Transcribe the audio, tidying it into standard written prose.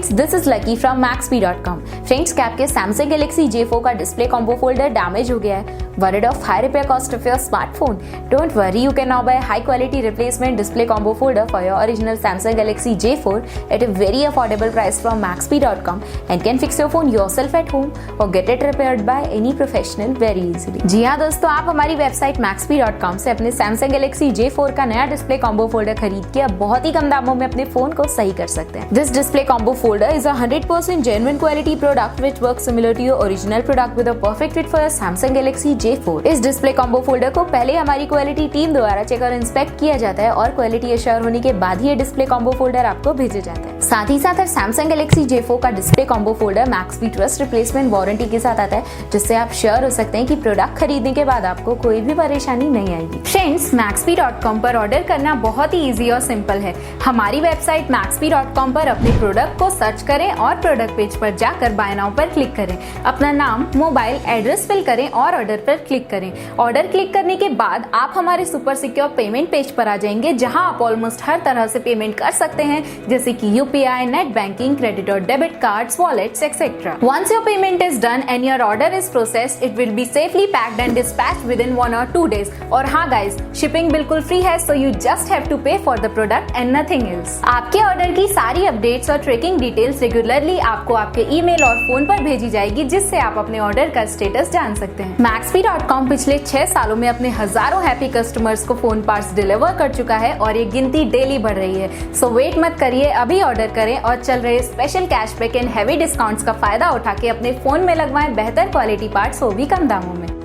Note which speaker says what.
Speaker 1: Friends, this is lucky from Maxbhi.com। Friends, क्या आपके Samsung Galaxy J4 का display combo folder damage हो गया है? Worried of high repair cost of your smartphone? Don't worry, you can now buy high quality replacement display combo folder for your original Samsung Galaxy J4 at a very affordable price from Maxbhi.com and can fix your phone yourself at home or get it repaired by any professional very easily। जी हाँ दोस्तों, आप हमारी website Maxbhi.com से अपने Samsung Galaxy J4 का नया display combo folder खरीद के अब बहुत ही कम दामों में अपने फोन को सही कर सकते हैं। This display combo folder is a 100% genuine quality product which works similar to your original product with a perfect fit for your Samsung Galaxy J4। इस डिस्प्ले कॉम्बो फोल्डर को पहले हमारी क्वालिटी टीम द्वारा चेक और inspect किया जाता है और क्वालिटी एश्योर होने के बाद ही ये डिस्प्ले कॉम्बो फोल्डर आपको भेजे जाता है। साथ ही साथ Samsung Galaxy J4 का display combo folder Maxbhi trust replacement warranty के साथ आता है, जिससे आप श्योर हो सकते हैं कि प्रोडक्ट खरीदने के बाद आपको कोई भी परेशानी नहीं आएगी। फ्रेंड्स, Maxbhi.com पर ऑर्डर करना बहुत ही इजी और सिंपल है। हमारी वेबसाइट Maxbhi.com पर अपने प्रोडक्ट को सर्च करें और प्रोडक्ट पेज पर जाकर बाय नाउ पर क्लिक करें, अपना नाम, मोबाइल, एड्रेस फिल करें और ऑर्डर पर क्लिक करें। ऑर्डर क्लिक करने के बाद आप हमारे सुपर सिक्योर पेमेंट पेज पर आ जाएंगे, जहां आप ऑलमोस्ट हर तरह से पेमेंट कर सकते हैं, जैसे कि यूपीआई, नेट बैंकिंग, क्रेडिट और debit cards, wallets etcetera. Once your payment is done and your order is processed, it will be safely packed and dispatched within 1 or 2 days। और हाँ गाइस, शिपिंग बिल्कुल free है, so you just have to pay for the product and nothing else। आपके order की सारी updates और tracking details regularly आपको आपके ईमेल और फोन पर भेजी जाएगी, जिससे आप अपने ऑर्डर का स्टेटस जान सकते हैं। Maxbhi.com पिछले 6 सालों में अपने हजारों हैप्पी कस्टमर्स को फोन पार्ट्स डिलीवर कर चुका है और ये गिनती डेली बढ़ रही है। सो वेट मत करिए, अभी ऑर्डर करें और चल रहे special cashback and heavy discounts का फायदा उठा के अपने फोन में लगवाएं बेहतर क्वालिटी पार्ट्स, वो भी कम दामों में।